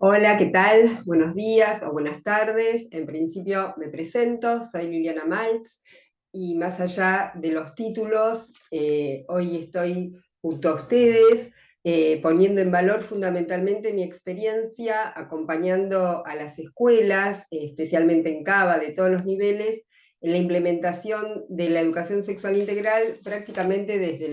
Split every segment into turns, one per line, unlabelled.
Hola, ¿qué tal? Buenos días o buenas tardes. En principio me presento, soy Liliana Maltz y más allá de los títulos, hoy estoy junto a ustedes poniendo en valor fundamentalmente mi experiencia acompañando a las escuelas, especialmente en CABA de todos los niveles, en la implementación de la educación sexual integral prácticamente desde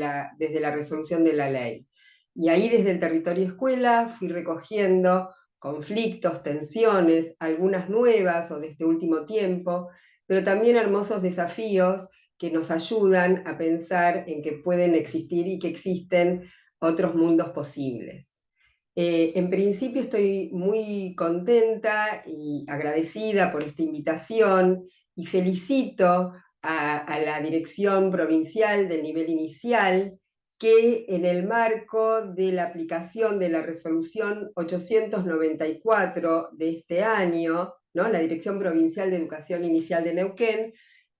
la resolución de la ley. Y ahí desde el territorio escuela fui recogiendo conflictos, tensiones, algunas nuevas o de este último tiempo, pero también hermosos desafíos que nos ayudan a pensar en que pueden existir y que existen otros mundos posibles. En principio estoy muy contenta y agradecida por esta invitación y felicito a la Dirección Provincial del Nivel Inicial que en el marco de la aplicación de la resolución 894 de este año, ¿no? La Dirección Provincial de Educación Inicial de Neuquén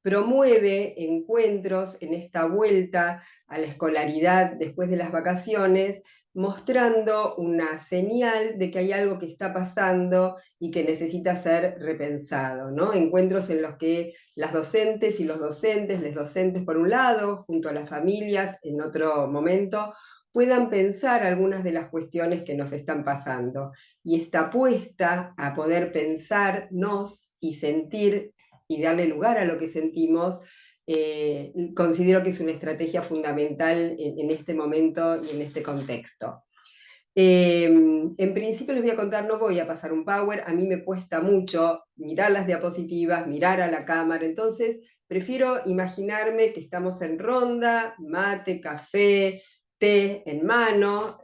promueve encuentros en esta vuelta a la escolaridad después de las vacaciones, mostrando una señal de que hay algo que está pasando y que necesita ser repensado, ¿no? Encuentros en los que las docentes y los docentes, les docentes por un lado, junto a las familias en otro momento, puedan pensar algunas de las cuestiones que nos están pasando. Y esta apuesta a poder pensarnos y sentir y darle lugar a lo que sentimos, considero que es una estrategia fundamental en este momento y en este contexto. En principio les voy a contar, no voy a pasar un power, a mí me cuesta mucho mirar las diapositivas, mirar a la cámara, entonces prefiero imaginarme que estamos en ronda, mate, café, té en mano,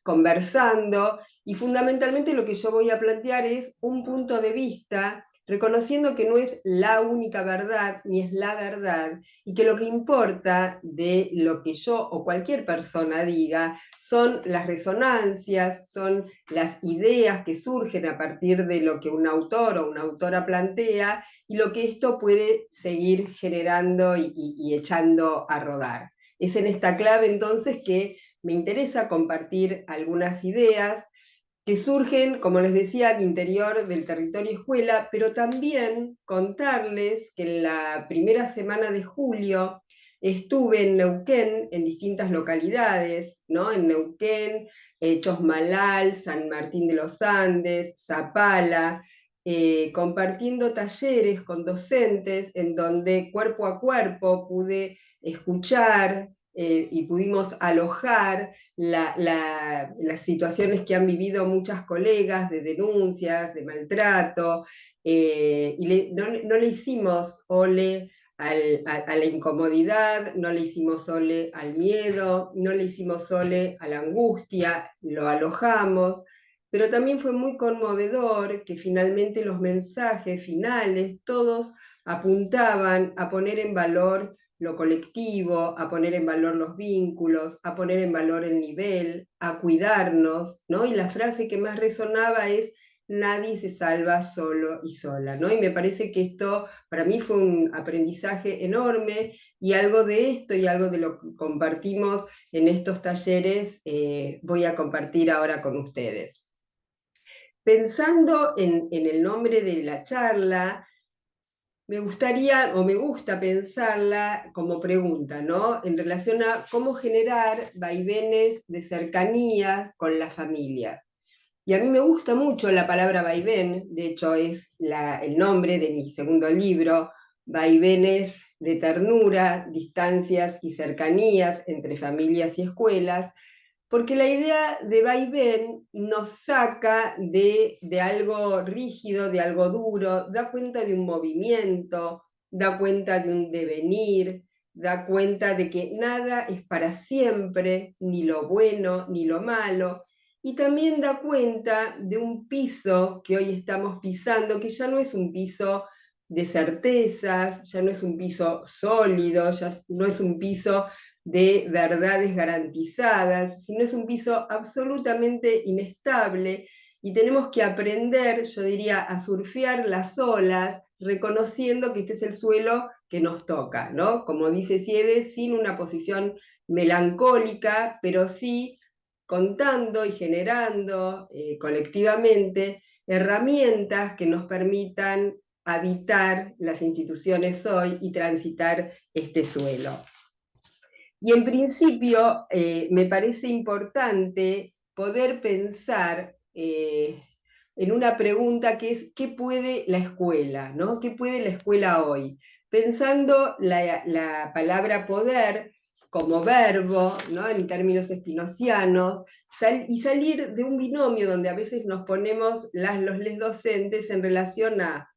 conversando, y fundamentalmente lo que yo voy a plantear es un punto de vista, reconociendo que no es la única verdad, ni es la verdad, y que lo que importa de lo que yo o cualquier persona diga son las resonancias, son las ideas que surgen a partir de lo que un autor o una autora plantea y lo que esto puede seguir generando y echando a rodar. Es en esta clave entonces que me interesa compartir algunas ideas que surgen, como les decía, al interior del territorio escuela, pero también contarles que en la primera semana de julio estuve en Neuquén, en distintas localidades, ¿no? En Neuquén, Chosmalal, San Martín de los Andes, Zapala, compartiendo talleres con docentes en donde cuerpo a cuerpo pude escuchar y pudimos alojar las situaciones que han vivido muchas colegas de denuncias, de maltrato, y no le hicimos ole a la incomodidad, no le hicimos ole al miedo, no le hicimos ole a la angustia, lo alojamos, pero también fue muy conmovedor que finalmente los mensajes finales todos apuntaban a poner en valor lo colectivo, a poner en valor los vínculos, a poner en valor el nivel, a cuidarnos, ¿no? Y la frase que más resonaba es: nadie se salva solo y sola, ¿no? Y me parece que esto para mí fue un aprendizaje enorme y algo de esto y algo de lo que compartimos en estos talleres voy a compartir ahora con ustedes. Pensando en el nombre de la charla, me gustaría o me gusta pensarla como pregunta, ¿no? En relación a cómo generar vaivenes de cercanía con la familia. Y a mí me gusta mucho la palabra vaivén, de hecho es el nombre de mi segundo libro, Vaivenes de ternura, distancias y cercanías entre familias y escuelas, porque la idea de vaivén nos saca de algo rígido, de algo duro, da cuenta de un movimiento, da cuenta de un devenir, da cuenta de que nada es para siempre, ni lo bueno ni lo malo, y también da cuenta de un piso que hoy estamos pisando, que ya no es un piso de certezas, ya no es un piso sólido, ya no es un piso de verdades garantizadas, sino es un piso absolutamente inestable y tenemos que aprender, yo diría, a surfear las olas, reconociendo que este es el suelo que nos toca, ¿no? Como dice Siede, sin una posición melancólica, pero sí contando y generando colectivamente herramientas que nos permitan habitar las instituciones hoy y transitar este suelo. Y en principio me parece importante poder pensar en una pregunta que es ¿qué puede la escuela? ¿No? ¿Qué puede la escuela hoy? Pensando la palabra poder como verbo, ¿no? En términos espinocianos, y salir de un binomio donde a veces nos ponemos les docentes en relación a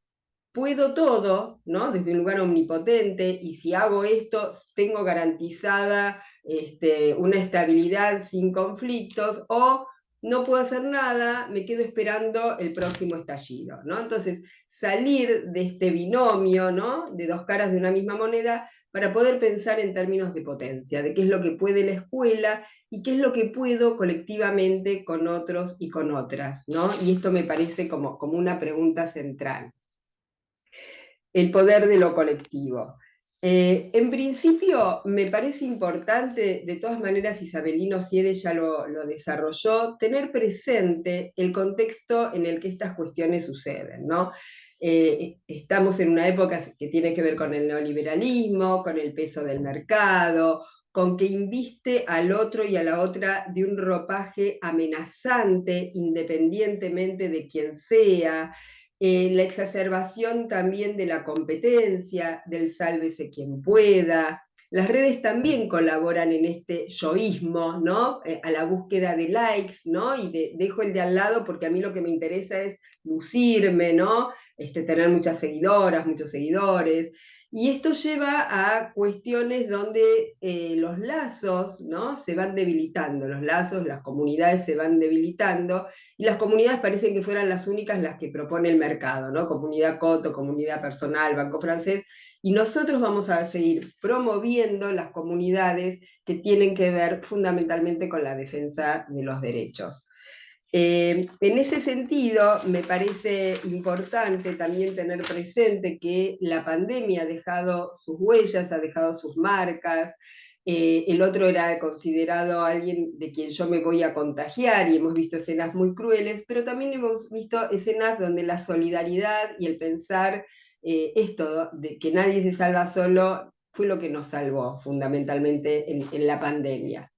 puedo todo, ¿no? Desde un lugar omnipotente, y si hago esto, tengo garantizada una estabilidad sin conflictos, o no puedo hacer nada, me quedo esperando el próximo estallido, ¿no? Entonces, salir de este binomio, ¿no? De dos caras de una misma moneda, para poder pensar en términos de potencia, de qué es lo que puede la escuela y qué es lo que puedo colectivamente con otros y con otras, ¿no? Y esto me parece como una pregunta central. El poder de lo colectivo. En principio, me parece importante, de todas maneras Isabelino Siede ya lo desarrolló, tener presente el contexto en el que estas cuestiones suceden, ¿no? Estamos en una época que tiene que ver con el neoliberalismo, con el peso del mercado, con que inviste al otro y a la otra de un ropaje amenazante, independientemente de quien sea, la exacerbación también de la competencia, del sálvese quien pueda. Las redes también colaboran en este yoísmo, ¿no? A la búsqueda de likes, ¿no? Y dejo el de al lado porque a mí lo que me interesa es lucirme, ¿no? Tener muchas seguidoras, muchos seguidores. Y esto lleva a cuestiones donde los lazos, ¿no? Se van debilitando, los lazos, las comunidades se van debilitando, y las comunidades parecen que fueran las únicas las que propone el mercado, ¿no? Comunidad Coto, comunidad personal, Banco Francés, y nosotros vamos a seguir promoviendo las comunidades que tienen que ver fundamentalmente con la defensa de los derechos. En ese sentido, me parece importante también tener presente que la pandemia ha dejado sus huellas, ha dejado sus marcas. El otro era considerado alguien de quien yo me voy a contagiar, y hemos visto escenas muy crueles, pero también hemos visto escenas donde la solidaridad y el pensar esto de que nadie se salva solo fue lo que nos salvó fundamentalmente en la pandemia.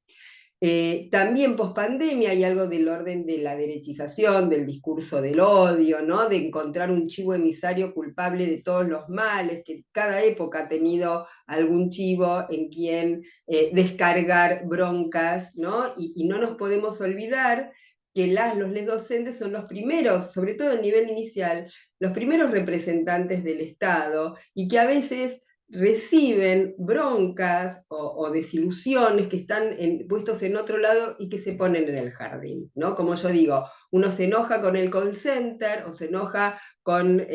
También pospandemia hay algo del orden de la derechización, del discurso del odio, ¿no? De encontrar un chivo emisario culpable de todos los males, que cada época ha tenido algún chivo en quien descargar broncas, ¿no? Y no nos podemos olvidar que les docentes son los primeros, sobre todo a nivel inicial, los primeros representantes del Estado, y que a veces reciben broncas o desilusiones que están puestos en otro lado y que se ponen en el jardín, ¿no? Como yo digo, uno se enoja con el call center o se enoja con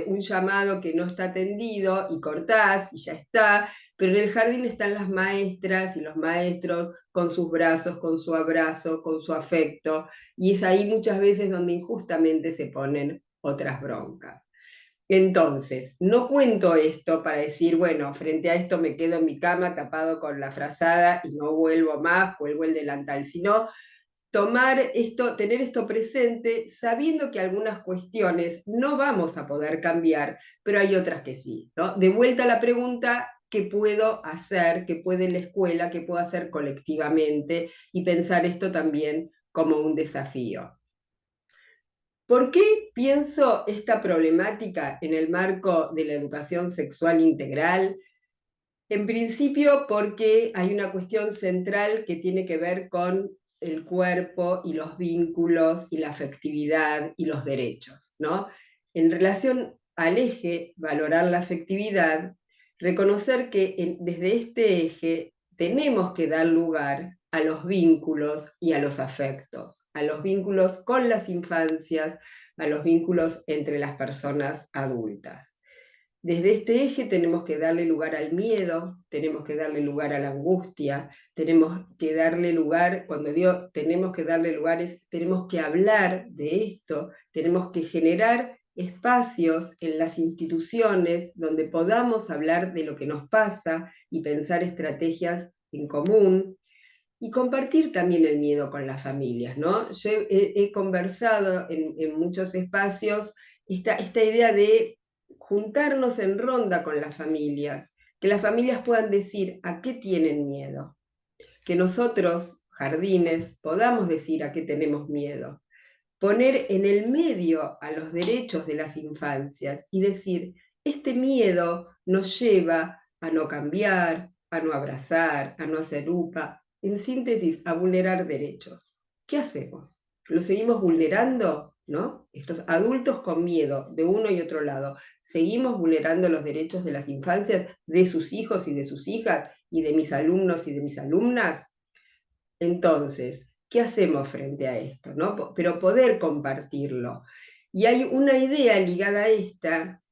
un llamado que no está atendido y cortás y ya está, pero en el jardín están las maestras y los maestros con sus brazos, con su abrazo, con su afecto, y es ahí muchas veces donde injustamente se ponen otras broncas. Entonces, no cuento esto para decir, bueno, frente a esto me quedo en mi cama tapado con la frazada y no vuelvo más, vuelvo el delantal, sino tener esto presente, sabiendo que algunas cuestiones no vamos a poder cambiar, pero hay otras que sí, ¿no? De vuelta a la pregunta, ¿qué puedo hacer? ¿Qué puede la escuela? ¿Qué puedo hacer colectivamente? Y pensar esto también como un desafío. ¿Por qué pienso esta problemática en el marco de la educación sexual integral? En principio, porque hay una cuestión central que tiene que ver con el cuerpo y los vínculos y la afectividad y los derechos, ¿no? En relación al eje, valorar la afectividad, reconocer que desde este eje tenemos que dar lugar a los vínculos y a los afectos, a los vínculos con las infancias, a los vínculos entre las personas adultas. Desde este eje tenemos que darle lugar al miedo, tenemos que darle lugar a la angustia, tenemos que darle lugar, cuando digo tenemos que darle lugar, tenemos que hablar de esto, tenemos que generar espacios en las instituciones donde podamos hablar de lo que nos pasa y pensar estrategias en común. y compartir también el miedo con las familias, ¿no? Yo he conversado en muchos espacios esta idea de juntarnos en ronda con las familias, que las familias puedan decir a qué tienen miedo, que nosotros, jardines, podamos decir a qué tenemos miedo, poner en el medio a los derechos de las infancias y decir, este miedo nos lleva a no cambiar, a no abrazar, a no hacer UPA, en síntesis, a vulnerar derechos. ¿Qué hacemos? ¿Lo seguimos vulnerando? ¿No? Estos adultos con miedo de uno y otro lado, ¿seguimos vulnerando los derechos de las infancias, de sus hijos y de sus hijas, y de mis alumnos y de mis alumnas? Entonces, ¿qué hacemos frente a esto? ¿No? Pero poder compartirlo. Y hay una idea ligada a esta,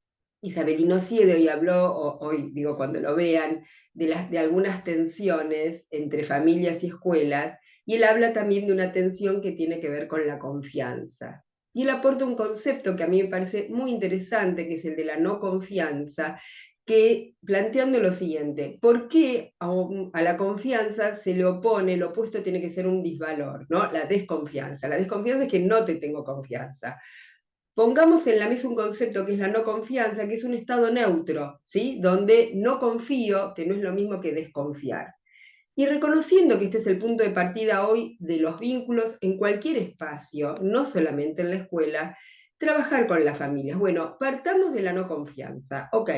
Isabelino Siede hoy habló, hoy digo cuando lo vean, de algunas tensiones entre familias y escuelas, y él habla también de una tensión que tiene que ver con la confianza. Y él aporta un concepto que a mí me parece muy interesante, que es el de la no confianza, que planteando lo siguiente, ¿por qué a la confianza se le opone, el opuesto tiene que ser un disvalor, ¿no? La desconfianza. La desconfianza es que no te tengo confianza. Pongamos en la mesa un concepto que es la no confianza, que es un estado neutro, ¿sí? Donde no confío, que no es lo mismo que desconfiar. Y reconociendo que este es el punto de partida hoy de los vínculos en cualquier espacio, no solamente en la escuela, trabajar con las familias. Bueno, partamos de la no confianza. Ok,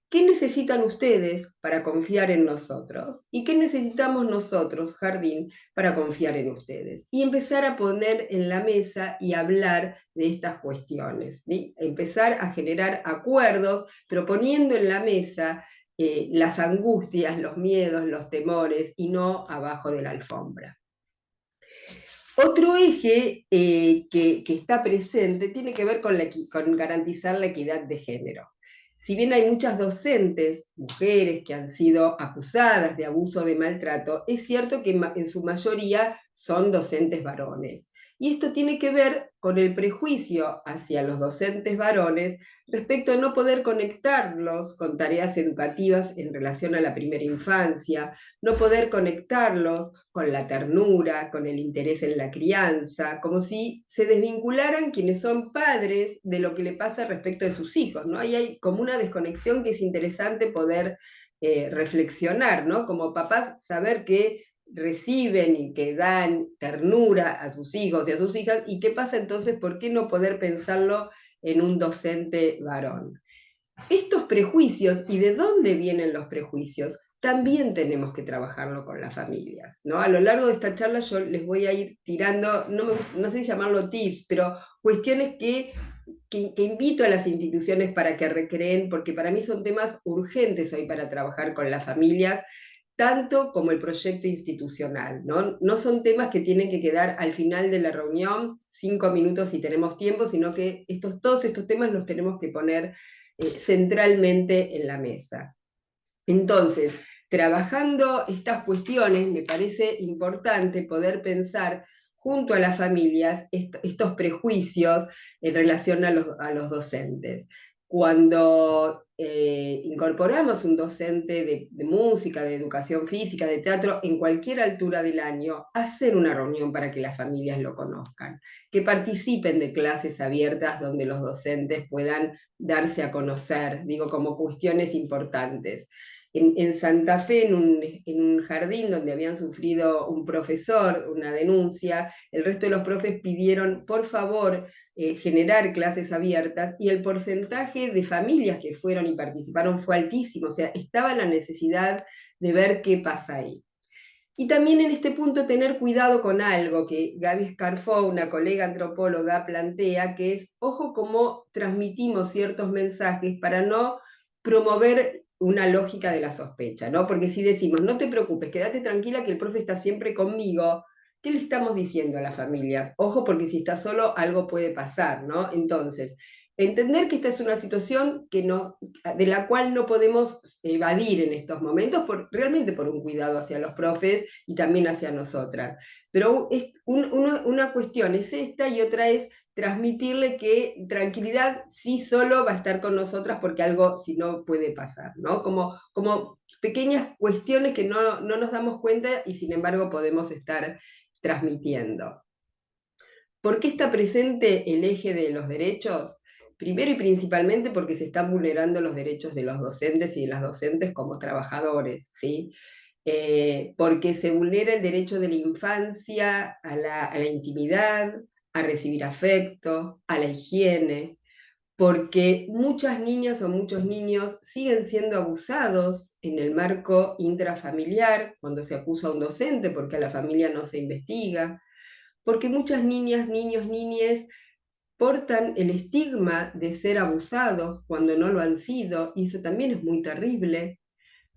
¿qué necesitan ustedes para confiar en nosotros? ¿Y qué necesitamos nosotros, Jardín, para confiar en ustedes? Y empezar a poner en la mesa y hablar de estas cuestiones, ¿sí? Empezar a generar acuerdos, pero poniendo en la mesa las angustias, los miedos, los temores, y no abajo de la alfombra. Otro eje que está presente tiene que ver con garantizar la equidad de género. Si bien hay muchas docentes, mujeres, que han sido acusadas de abuso o de maltrato, es cierto que en su mayoría son docentes varones. Y esto tiene que ver con el prejuicio hacia los docentes varones respecto a no poder conectarlos con tareas educativas en relación a la primera infancia, no poder conectarlos con la ternura, con el interés en la crianza, como si se desvincularan quienes son padres de lo que le pasa respecto de sus hijos, ¿no? Ahí hay como una desconexión que es interesante poder reflexionar, ¿no? Como papás, saber que reciben y que dan ternura a sus hijos y a sus hijas, y qué pasa entonces, ¿por qué no poder pensarlo en un docente varón? Estos prejuicios y de dónde vienen los prejuicios, también tenemos que trabajarlo con las familias, ¿no? A lo largo de esta charla yo les voy a ir tirando, no sé si llamarlo tips, pero cuestiones que invito a las instituciones para que recreen, porque para mí son temas urgentes hoy para trabajar con las familias, tanto como el proyecto institucional, ¿no? No son temas que tienen que quedar al final de la reunión, 5 minutos si tenemos tiempo, sino que todos estos temas los tenemos que poner centralmente en la mesa. Entonces, trabajando estas cuestiones, me parece importante poder pensar junto a las familias estos prejuicios en relación a los docentes. Cuando incorporamos un docente de música, de educación física, de teatro, en cualquier altura del año, hacer una reunión para que las familias lo conozcan, que participen de clases abiertas donde los docentes puedan darse a conocer, digo, como cuestiones importantes. En Santa Fe, en un jardín donde habían sufrido un profesor una denuncia, el resto de los profes pidieron, por favor, generar clases abiertas, y el porcentaje de familias que fueron y participaron fue altísimo, o sea, estaba la necesidad de ver qué pasa ahí. Y también en este punto tener cuidado con algo que Gaby Scarfo, una colega antropóloga, plantea, que es, ojo cómo transmitimos ciertos mensajes para no promover una lógica de la sospecha, ¿no? Porque si decimos, no te preocupes, quédate tranquila que el profe está siempre conmigo, ¿qué le estamos diciendo a las familias? Ojo, porque si está solo, algo puede pasar, ¿no? Entonces, entender que esta es una situación de la cual no podemos evadir en estos momentos, realmente por un cuidado hacia los profes y también hacia nosotras. Pero una cuestión es esta y otra es transmitirle que tranquilidad sí solo va a estar con nosotras porque algo si no puede pasar, ¿no? Como pequeñas cuestiones que no nos damos cuenta y sin embargo podemos estar transmitiendo. ¿Por qué está presente el eje de los derechos? Primero y principalmente porque se están vulnerando los derechos de los docentes y de las docentes como trabajadores, ¿sí? Porque se vulnera el derecho de la infancia a la intimidad, a recibir afecto, a la higiene, porque muchas niñas o muchos niños siguen siendo abusados en el marco intrafamiliar, cuando se acusa a un docente porque a la familia no se investiga, porque muchas niñas, niños, niñes portan el estigma de ser abusados cuando no lo han sido, y eso también es muy terrible,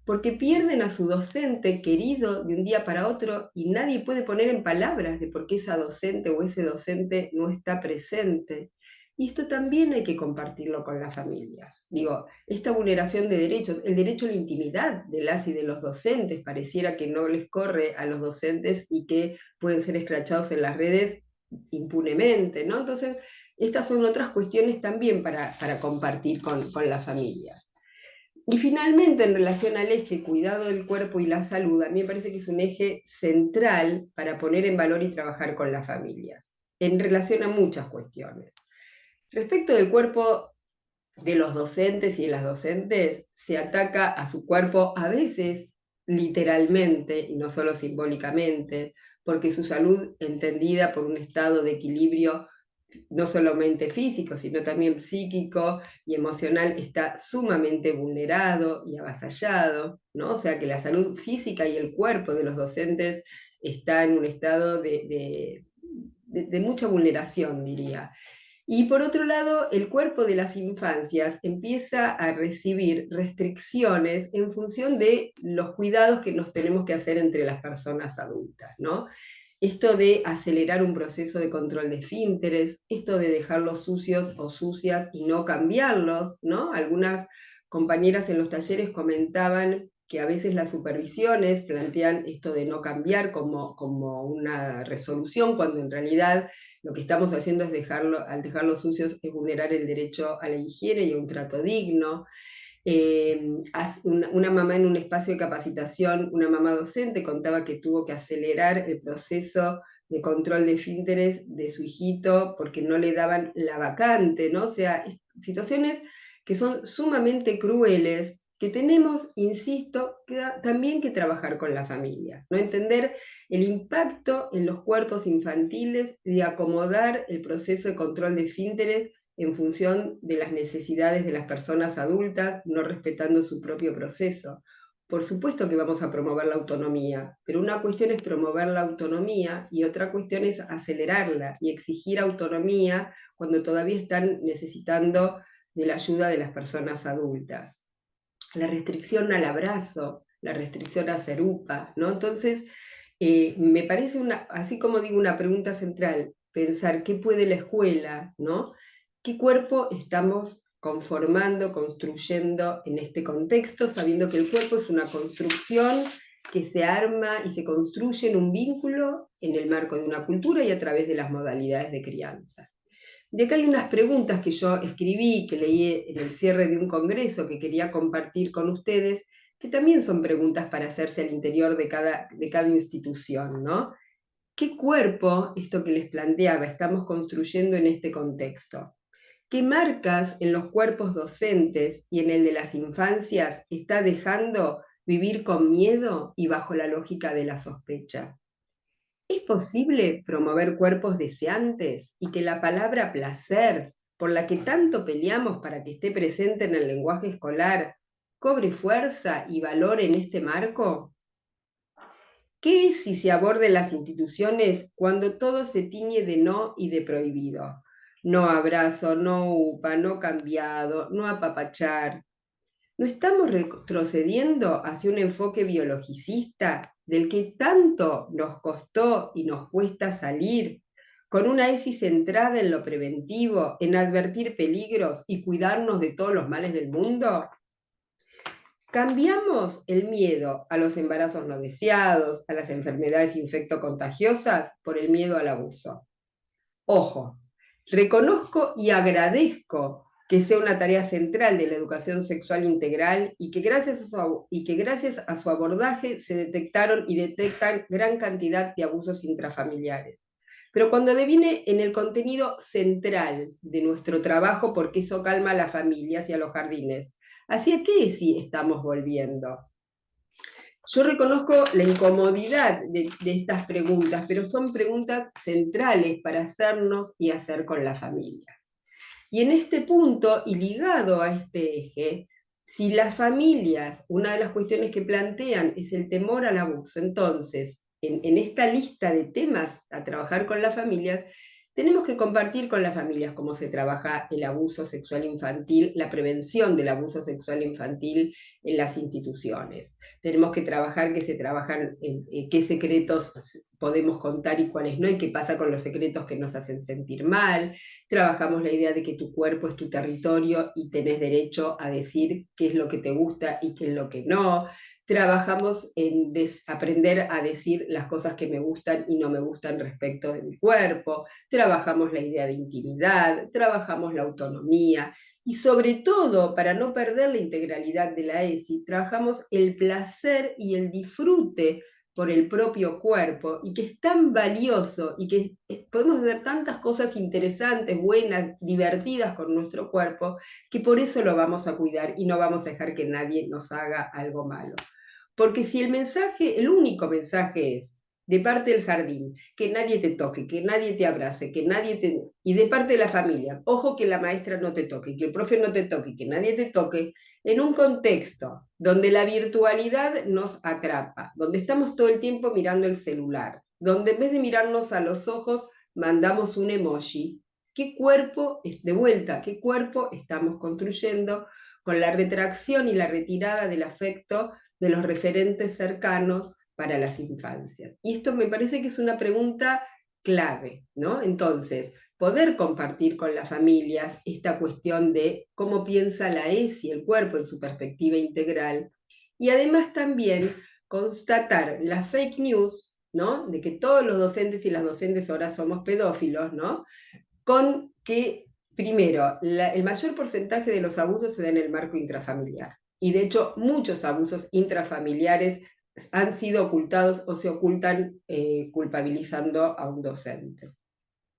porque pierden a su docente querido de un día para otro y nadie puede poner en palabras de por qué esa docente o ese docente no está presente. Y esto también hay que compartirlo con las familias. Digo, esta vulneración de derechos, el derecho a la intimidad de las y de los docentes, pareciera que no les corre a los docentes y que pueden ser escrachados en las redes impunemente, ¿no? Entonces, estas son otras cuestiones también para compartir con las familias. Y finalmente, en relación al eje cuidado del cuerpo y la salud, a mí me parece que es un eje central para poner en valor y trabajar con las familias, en relación a muchas cuestiones. Respecto del cuerpo de los docentes y de las docentes, se ataca a su cuerpo a veces literalmente y no solo simbólicamente, porque su salud, entendida por un estado de equilibrio no solamente físico, sino también psíquico y emocional, está sumamente vulnerado y avasallado, ¿no? O sea que la salud física y el cuerpo de los docentes está en un estado de mucha vulneración, diría. Y por otro lado, el cuerpo de las infancias empieza a recibir restricciones en función de los cuidados que nos tenemos que hacer entre las personas adultas, ¿no? Esto de acelerar un proceso de control de esfínteres, esto de dejarlos sucios o sucias y no cambiarlos, ¿no? Algunas compañeras en los talleres comentaban que a veces las supervisiones plantean esto de no cambiar como una resolución, cuando en realidad lo que estamos haciendo es al dejarlos sucios es vulnerar el derecho a la higiene y a un trato digno. Una mamá en un espacio de capacitación, una mamá docente, contaba que tuvo que acelerar el proceso de control de esfínteres de su hijito porque no le daban la vacante, ¿no? O sea, situaciones que son sumamente crueles, que tenemos, insisto, también que trabajar con las familias, ¿no? Entender el impacto en los cuerpos infantiles de acomodar el proceso de control de esfínteres en función de las necesidades de las personas adultas, no respetando su propio proceso. Por supuesto que vamos a promover la autonomía, pero una cuestión es promover la autonomía y otra cuestión es acelerarla y exigir autonomía cuando todavía están necesitando de la ayuda de las personas adultas. La restricción al abrazo, la restricción a hacer UPA, ¿no? Entonces, me parece, así como digo, una pregunta central, pensar qué puede la escuela, ¿no? ¿Qué cuerpo estamos conformando, construyendo en este contexto, sabiendo que el cuerpo es una construcción que se arma y se construye en un vínculo en el marco de una cultura y a través de las modalidades de crianza? De acá hay unas preguntas que yo escribí, que leí en el cierre de un congreso que quería compartir con ustedes, que también son preguntas para hacerse al interior de cada institución, ¿no? ¿Qué cuerpo, esto que les planteaba, estamos construyendo en este contexto? ¿Qué marcas en los cuerpos docentes y en el de las infancias está dejando vivir con miedo y bajo la lógica de la sospecha? ¿Es posible promover cuerpos deseantes y que la palabra placer, por la que tanto peleamos para que esté presente en el lenguaje escolar, cobre fuerza y valor en este marco? ¿Qué es si se aborda en las instituciones cuando todo se tiñe de no y de prohibido? No abrazo, no upa, no cambiado, no apapachar. ¿No estamos retrocediendo hacia un enfoque biologicista del que tanto nos costó y nos cuesta salir, con una ESI centrada en lo preventivo, en advertir peligros y cuidarnos de todos los males del mundo? ¿Cambiamos el miedo a los embarazos no deseados, a las enfermedades infectocontagiosas, por el miedo al abuso? Ojo, reconozco y agradezco que sea una tarea central de la educación sexual integral y que gracias a su abordaje se detectaron y detectan gran cantidad de abusos intrafamiliares. Pero cuando deviene en el contenido central de nuestro trabajo, porque eso calma a las familias y a los jardines, ¿hacia qué sí estamos volviendo? Yo reconozco la incomodidad de estas preguntas, pero son preguntas centrales para hacernos y hacer con las familias. Y en este punto, y ligado a este eje, si las familias, una de las cuestiones que plantean es el temor al abuso, entonces, en esta lista de temas a trabajar con las familias, tenemos que compartir con las familias cómo se trabaja el abuso sexual infantil, la prevención del abuso sexual infantil en las instituciones. Tenemos que trabajar que se trabajan qué secretos podemos contar y cuáles no, y qué pasa con los secretos que nos hacen sentir mal. Trabajamos la idea de que tu cuerpo es tu territorio y tenés derecho a decir qué es lo que te gusta y qué es lo que no. Trabajamos en aprender a decir las cosas que me gustan y no me gustan respecto de mi cuerpo. Trabajamos la idea de intimidad, trabajamos la autonomía y sobre todo, para no perder la integralidad de la ESI, trabajamos el placer y el disfrute por el propio cuerpo y que es tan valioso y que podemos hacer tantas cosas interesantes, buenas, divertidas con nuestro cuerpo, que por eso lo vamos a cuidar y no vamos a dejar que nadie nos haga algo malo. Porque si el mensaje, el único mensaje es de parte del jardín, que nadie te toque, que nadie te abrace, que nadie te... Y de parte de la familia, ojo que la maestra no te toque, que el profe no te toque, que nadie te toque, en un contexto donde la virtualidad nos atrapa, donde estamos todo el tiempo mirando el celular, donde en vez de mirarnos a los ojos, mandamos un emoji. ¿Qué cuerpo, de vuelta, qué cuerpo estamos construyendo con la retracción y la retirada del afecto de los referentes cercanos para las infancias? Y esto me parece que es una pregunta clave, ¿no? Entonces, poder compartir con las familias esta cuestión de cómo piensa la ESI, el cuerpo en su perspectiva integral, y además también constatar las fake news, ¿no? De que todos los docentes y las docentes ahora somos pedófilos, ¿no? Con que, primero, el mayor porcentaje de los abusos se da en el marco intrafamiliar. Y de hecho, muchos abusos intrafamiliares han sido ocultados o se ocultan culpabilizando a un docente.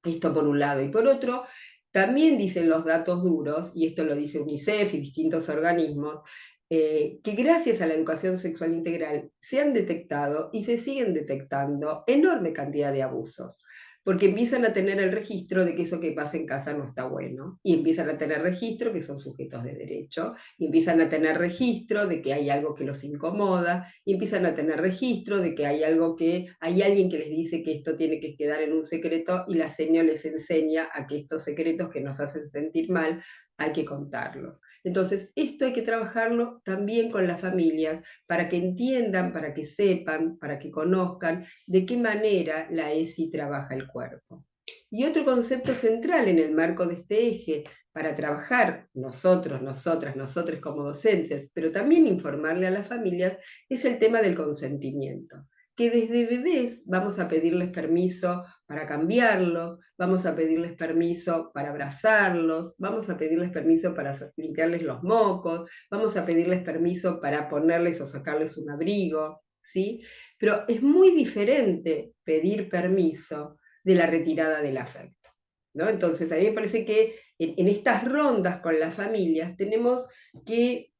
Esto por un lado. Y por otro, también dicen los datos duros, y esto lo dice UNICEF y distintos organismos, que gracias a la educación sexual integral se han detectado y se siguen detectando enorme cantidad de abusos, porque empiezan a tener el registro de que eso que pasa en casa no está bueno, y empiezan a tener registro que son sujetos de derecho, y empiezan a tener registro de que hay algo que los incomoda, y empiezan a tener registro de que hay algo que, hay alguien que les dice que esto tiene que quedar en un secreto, y la seño les enseña a que estos secretos que nos hacen sentir mal, hay que contarlos. Entonces, esto hay que trabajarlo también con las familias, para que entiendan, para que sepan, para que conozcan de qué manera la ESI trabaja el cuerpo. Y otro concepto central en el marco de este eje, para trabajar nosotros, nosotras, nosotros como docentes, pero también informarle a las familias, es el tema del consentimiento. Que desde bebés vamos a pedirles permiso para cambiarlos, vamos a pedirles permiso para abrazarlos, vamos a pedirles permiso para limpiarles los mocos, vamos a pedirles permiso para ponerles o sacarles un abrigo, ¿sí? Pero es muy diferente pedir permiso de la retirada del afecto, ¿no? Entonces, a mí me parece que en estas rondas con las familias tenemos que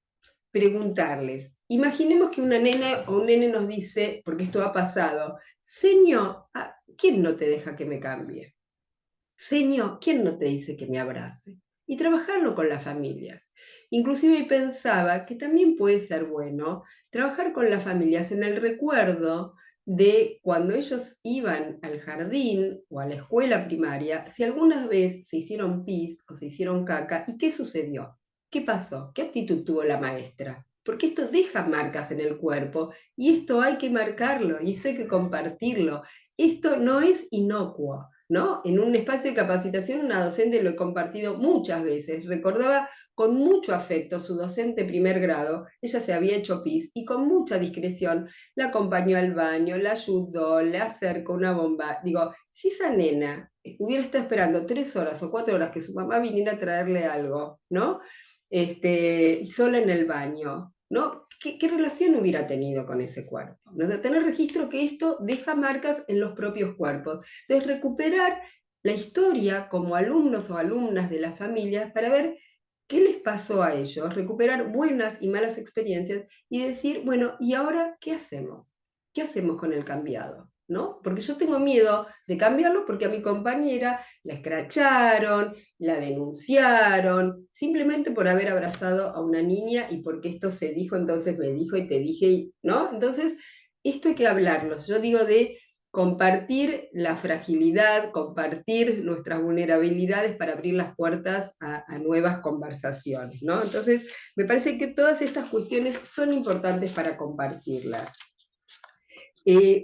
preguntarles. Imaginemos que una nena o un nene nos dice, porque esto ha pasado, señor, ¿quién no te deja que me cambie? Señor, ¿quién no te dice que me abrace? Y trabajarlo con las familias. Inclusive pensaba que también puede ser bueno trabajar con las familias en el recuerdo de cuando ellos iban al jardín o a la escuela primaria, si alguna vez se hicieron pis o se hicieron caca, ¿y qué sucedió? ¿Qué pasó? ¿Qué actitud tuvo la maestra? Porque esto deja marcas en el cuerpo y esto hay que marcarlo y esto hay que compartirlo. Esto no es inocuo. ¿no? En un espacio de capacitación, una docente, lo he compartido muchas veces, recordaba con mucho afecto su docente primer grado, ella se había hecho pis y con mucha discreción la acompañó al baño, la ayudó, le acercó una bomba. Digo, si esa nena hubiera estado esperando 3 horas o 4 horas que su mamá viniera a traerle algo, ¿no? Sola en el baño, ¿no? ¿Qué relación hubiera tenido con ese cuerpo? ¿No? De tener registro que esto deja marcas en los propios cuerpos. Entonces, recuperar la historia como alumnos o alumnas de las familias para ver qué les pasó a ellos, recuperar buenas y malas experiencias y decir, bueno, ¿y ahora qué hacemos? ¿Qué hacemos con el cambiado? ¿No? Porque yo tengo miedo de cambiarlo porque a mi compañera la escracharon, la denunciaron, simplemente por haber abrazado a una niña y porque esto se dijo, entonces me dijo y te dije, ¿no? Entonces, esto hay que hablarlo. Yo digo de compartir la fragilidad, compartir nuestras vulnerabilidades para abrir las puertas a nuevas conversaciones, ¿no? Entonces, me parece que todas estas cuestiones son importantes para compartirlas.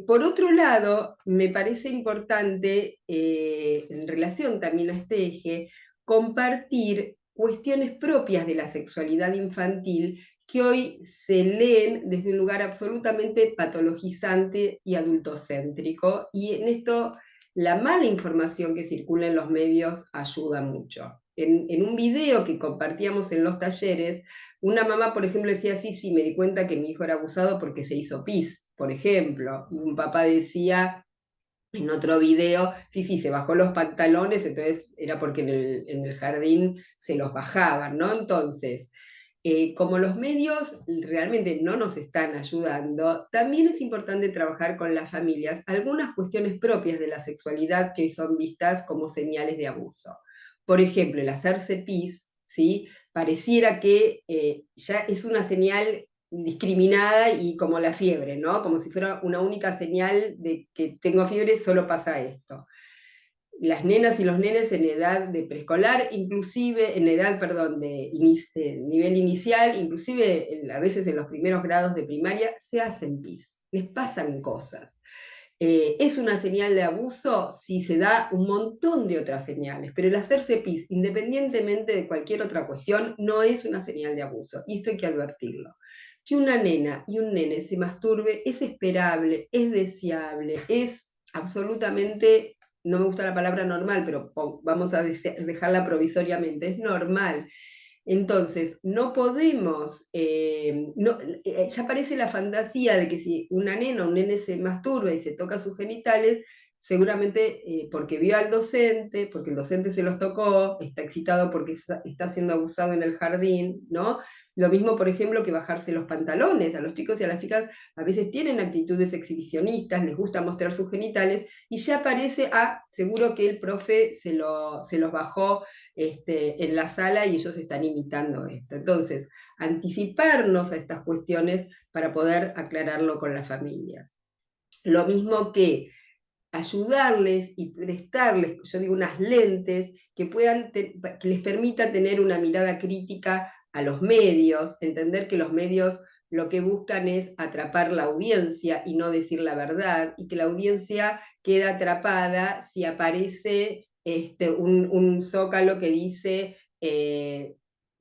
Por otro lado, me parece importante, en relación también a este eje, compartir cuestiones propias de la sexualidad infantil que hoy se leen desde un lugar absolutamente patologizante y adultocéntrico, y en esto la mala información que circula en los medios ayuda mucho. En un video que compartíamos en los talleres, una mamá, por ejemplo, decía, sí, sí, me di cuenta que mi hijo era abusado porque se hizo pis, por ejemplo. Y un papá decía en otro video, sí, sí, se bajó los pantalones, entonces era porque en el jardín se los bajaban, ¿no? Entonces, como los medios realmente no nos están ayudando, también es importante trabajar con las familias algunas cuestiones propias de la sexualidad que hoy son vistas como señales de abuso. Por ejemplo, el hacerse pis, ¿sí? Pareciera que ya es una señal discriminada y como la fiebre, ¿no? Como si fuera una única señal de que tengo fiebre, solo pasa esto. Las nenas y los nenes en edad de preescolar, inclusive en edad, perdón, de nivel inicial, inclusive a veces en los primeros grados de primaria, se hacen pis, les pasan cosas. ¿Es una señal de abuso? Sí, se da un montón de otras señales, pero el hacerse pis, independientemente de cualquier otra cuestión, no es una señal de abuso, y esto hay que advertirlo. Que una nena y un nene se masturbe es esperable, es deseable, es absolutamente, no me gusta la palabra normal, pero vamos a dejarla provisoriamente, es normal. Entonces, no podemos, ya aparece la fantasía de que si una nena o un nene se masturba y se toca sus genitales, seguramente porque vio al docente, porque el docente se los tocó, está excitado porque está siendo abusado en el jardín, ¿no? Lo mismo, por ejemplo, que bajarse los pantalones. A los chicos y a las chicas a veces tienen actitudes exhibicionistas, les gusta mostrar sus genitales, y ya parece, seguro que el profe se los bajó en la sala y ellos están imitando esto. Entonces, anticiparnos a estas cuestiones para poder aclararlo con las familias. Lo mismo que ayudarles y prestarles, yo digo, unas lentes que les permita tener una mirada crítica a los medios, entender que los medios lo que buscan es atrapar la audiencia y no decir la verdad, y que la audiencia queda atrapada si aparece un zócalo que dice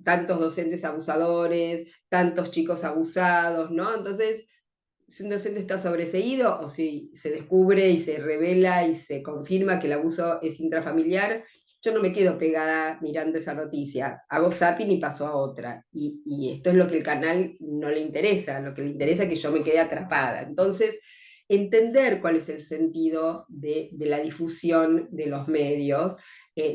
tantos docentes abusadores, tantos chicos abusados, ¿no? Entonces, si un docente está sobreseído o si se descubre y se revela y se confirma que el abuso es intrafamiliar, yo no me quedo pegada mirando esa noticia, hago zapping y paso a otra. Y esto es lo que el canal no le interesa, lo que le interesa es que yo me quede atrapada. Entonces, entender cuál es el sentido de la difusión de los medios.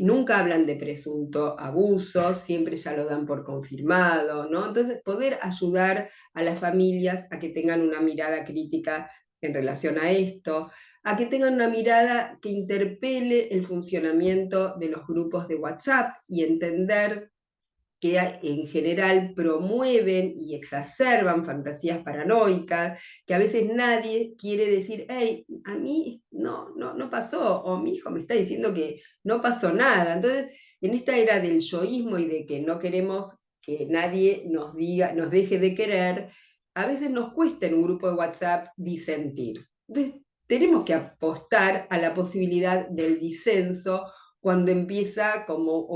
Nunca hablan de presunto abuso, siempre ya lo dan por confirmado, ¿no? Entonces, poder ayudar a las familias a que tengan una mirada crítica en relación a esto, a que tengan una mirada que interpele el funcionamiento de los grupos de WhatsApp y entender que en general promueven y exacerban fantasías paranoicas, que a veces nadie quiere decir, hey, a mí no pasó, o mi hijo me está diciendo que no pasó nada. Entonces, en esta era del yoísmo y de que no queremos que nadie nos diga, nos deje de querer, a veces nos cuesta en un grupo de WhatsApp disentir. Entonces, tenemos que apostar a la posibilidad del disenso cuando empieza como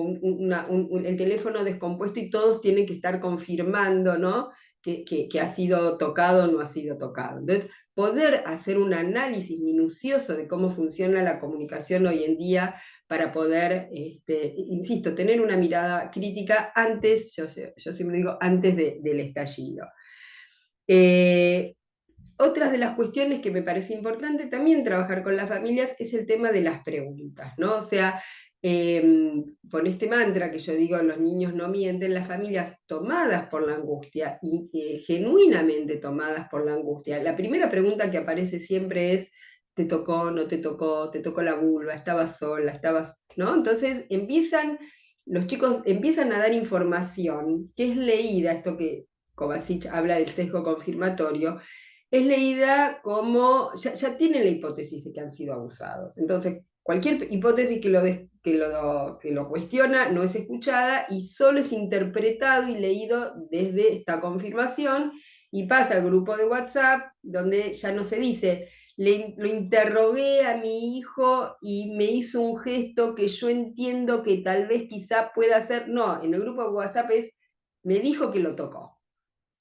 el teléfono descompuesto y todos tienen que estar confirmando, ¿no? que ha sido tocado o no ha sido tocado. Entonces, poder hacer un análisis minucioso de cómo funciona la comunicación hoy en día para poder, insisto, tener una mirada crítica antes, yo siempre digo, antes del estallido. Otras de las cuestiones que me parece importante también trabajar con las familias es el tema de las preguntas, ¿no? O sea, con este mantra que yo digo, los niños no mienten, las familias tomadas por la angustia y genuinamente tomadas por la angustia. La primera pregunta que aparece siempre es, ¿te tocó, no te tocó, te tocó la vulva, estabas sola, estabas, ¿no? Entonces los chicos empiezan a dar información que es leída, esto que Kovacic habla del sesgo confirmatorio, es leída como, ya tienen la hipótesis de que han sido abusados. Entonces, cualquier hipótesis que lo cuestiona no es escuchada y solo es interpretado y leído desde esta confirmación y pasa al grupo de WhatsApp donde ya no se dice, lo interrogué a mi hijo y me hizo un gesto que yo entiendo que tal vez quizá pueda hacer. No, en el grupo de WhatsApp es, me dijo que lo tocó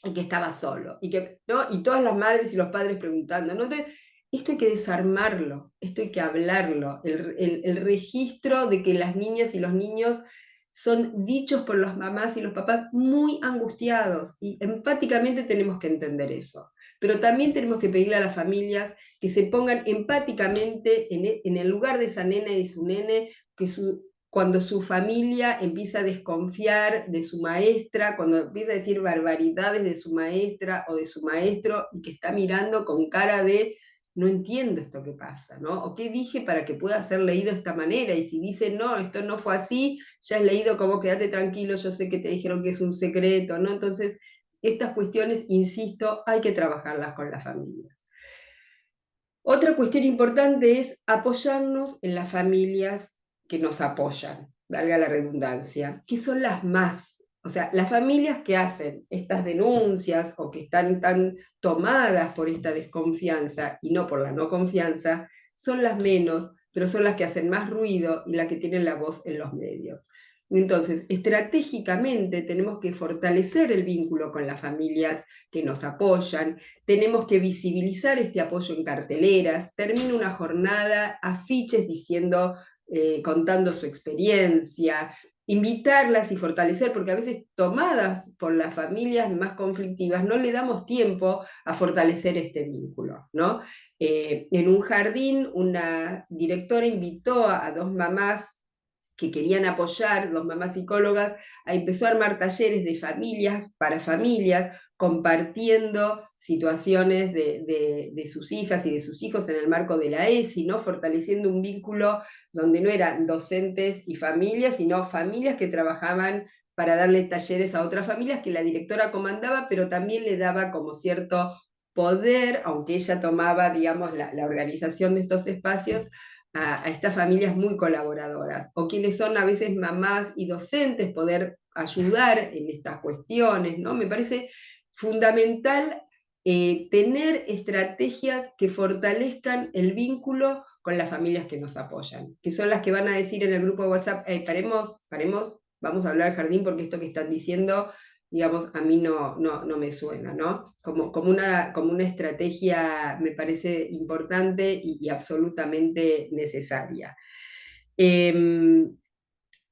y que estaba solo, ¿no? Y todas las madres y los padres preguntando, ¿no? Entonces, esto hay que desarmarlo, esto hay que hablarlo, el registro de que las niñas y los niños son dichos por las mamás y los papás muy angustiados, y empáticamente tenemos que entender eso. Pero también tenemos que pedirle a las familias que se pongan empáticamente en el lugar de esa nena y de su nene, cuando su familia empieza a desconfiar de su maestra, cuando empieza a decir barbaridades de su maestra o de su maestro y que está mirando con cara de no entiendo esto que pasa, ¿no? ¿O qué dije para que pueda ser leído de esta manera? Y si dice, no, esto no fue así, ya es leído como quédate tranquilo, yo sé que te dijeron que es un secreto, ¿no? Entonces, estas cuestiones, insisto, hay que trabajarlas con las familias. Otra cuestión importante es apoyarnos en las familias que nos apoyan, valga la redundancia, que son las más, o sea, las familias que hacen estas denuncias o que están tan tomadas por esta desconfianza y no por la no confianza, son las menos, pero son las que hacen más ruido y las que tienen la voz en los medios. Entonces, estratégicamente tenemos que fortalecer el vínculo con las familias que nos apoyan, tenemos que visibilizar este apoyo en carteleras, termina una jornada, afiches diciendo, contando su experiencia, invitarlas y fortalecer, porque a veces tomadas por las familias más conflictivas no le damos tiempo a fortalecer este vínculo, ¿no? En un jardín, una directora invitó a dos mamás que querían apoyar, dos mamás psicólogas, empezó a armar talleres de familias para familias, compartiendo situaciones de sus hijas y de sus hijos en el marco de la ESI, ¿no? Fortaleciendo un vínculo donde no eran docentes y familias, sino familias que trabajaban para darle talleres a otras familias que la directora comandaba, pero también le daba como cierto poder, aunque ella tomaba, digamos, la organización de estos espacios, a estas familias muy colaboradoras, o quienes son a veces mamás y docentes, poder ayudar en estas cuestiones, ¿no? Me parece fundamental tener estrategias que fortalezcan el vínculo con las familias que nos apoyan, que son las que van a decir en el grupo de WhatsApp, hey, paremos, vamos a hablar del jardín porque esto que están diciendo, digamos, a mí no me suena, ¿no? Como una estrategia me parece importante y absolutamente necesaria.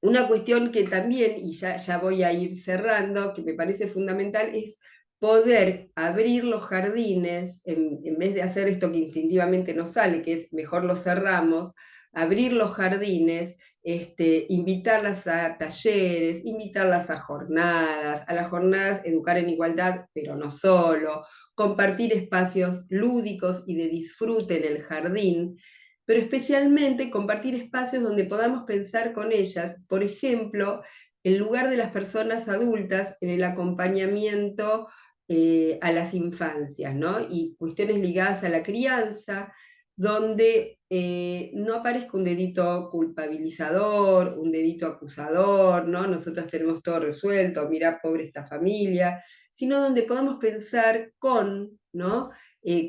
Una cuestión que también, y ya voy a ir cerrando, que me parece fundamental, es poder abrir los jardines, en vez de hacer esto que instintivamente nos sale, que es mejor los cerramos, abrir los jardines, invitarlas a talleres, invitarlas a las jornadas Educar en Igualdad, pero no solo, compartir espacios lúdicos y de disfrute en el jardín, pero especialmente compartir espacios donde podamos pensar con ellas, por ejemplo, el lugar de las personas adultas en el acompañamiento a las infancias, ¿no? Y cuestiones ligadas a la crianza, donde no aparezca un dedito culpabilizador, un dedito acusador, ¿no? Nosotras tenemos todo resuelto, mirá, pobre esta familia, sino donde podamos pensar con ¿no?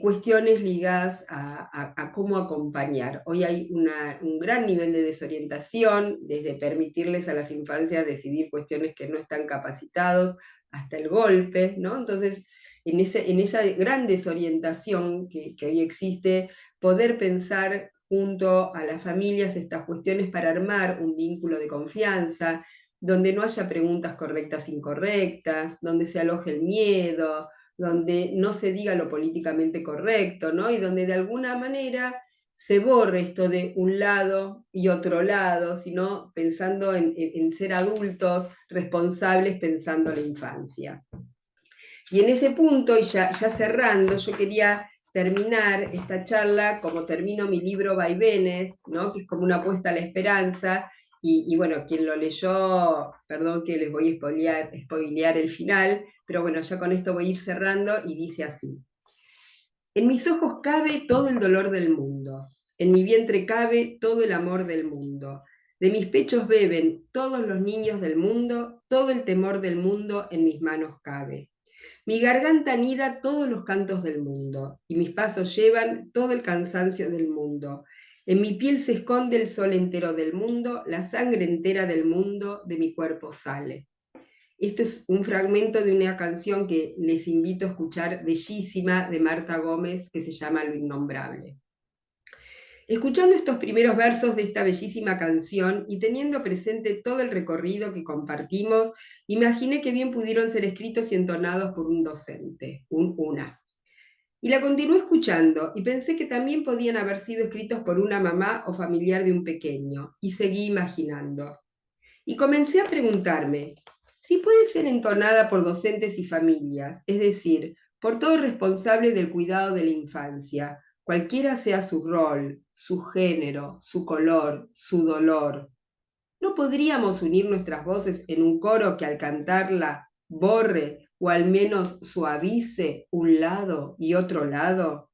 Cuestiones ligadas a cómo acompañar. Hoy hay un gran nivel de desorientación, desde permitirles a las infancias decidir cuestiones que no están capacitados, hasta el golpe, ¿no? Entonces, en esa gran desorientación que hoy existe, poder pensar junto a las familias estas cuestiones para armar un vínculo de confianza, donde no haya preguntas correctas e incorrectas, donde se aloje el miedo, donde no se diga lo políticamente correcto, ¿no? Y donde de alguna manera se borre esto de un lado y otro lado, sino pensando en ser adultos responsables pensando en la infancia. Y en ese punto, y ya cerrando, yo quería terminar esta charla como termino mi libro Vaivenes, ¿no? Que es como una apuesta a la esperanza, y bueno, quien lo leyó, perdón que les voy a spoilear el final, pero bueno, ya con esto voy a ir cerrando, y dice así: en mis ojos cabe todo el dolor del mundo, en mi vientre cabe todo el amor del mundo, de mis pechos beben todos los niños del mundo, todo el temor del mundo en mis manos cabe. Mi garganta anida todos los cantos del mundo, y mis pasos llevan todo el cansancio del mundo. En mi piel se esconde el sol entero del mundo, la sangre entera del mundo de mi cuerpo sale. Esto es un fragmento de una canción que les invito a escuchar, bellísima, de Marta Gómez, que se llama Lo Innombrable. Escuchando estos primeros versos de esta bellísima canción y teniendo presente todo el recorrido que compartimos, imaginé que bien pudieron ser escritos y entonados por un docente, una. Y la continué escuchando y pensé que también podían haber sido escritos por una mamá o familiar de un pequeño, y seguí imaginando. Y comencé a preguntarme si puede ser entonada por docentes y familias, es decir, por todo responsable del cuidado de la infancia, cualquiera sea su rol, su género, su color, su dolor. ¿No podríamos unir nuestras voces en un coro que al cantarla borre o al menos suavice un lado y otro lado?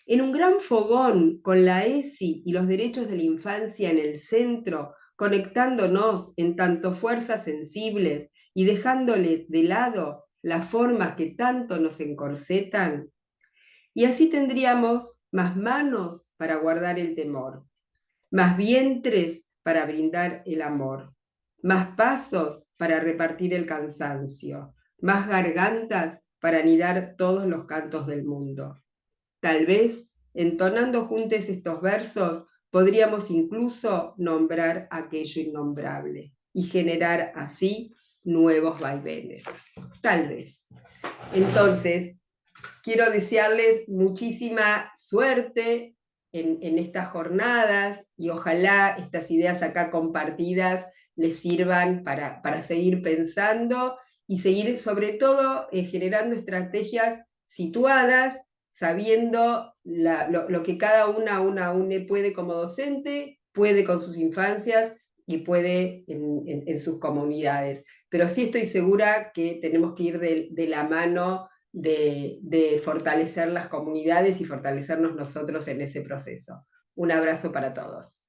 En un gran fogón con la ESI y los derechos de la infancia en el centro, conectándonos en tanto fuerzas sensibles y dejándole de lado las formas que tanto nos encorsetan. Y así tendríamos más manos para guardar el temor, más vientres para brindar el amor, más pasos para repartir el cansancio, más gargantas para anidar todos los cantos del mundo. Tal vez, entonando juntos estos versos, podríamos incluso nombrar aquello innombrable y generar así nuevos vaivenes. Tal vez. Entonces, quiero desearles muchísima suerte en estas jornadas, y ojalá estas ideas acá compartidas les sirvan para seguir pensando y seguir sobre todo generando estrategias situadas, sabiendo lo que cada una une puede como docente, puede con sus infancias y puede en sus comunidades. Pero sí estoy segura que tenemos que ir de la mano de fortalecer las comunidades y fortalecernos nosotros en ese proceso. Un abrazo para todos.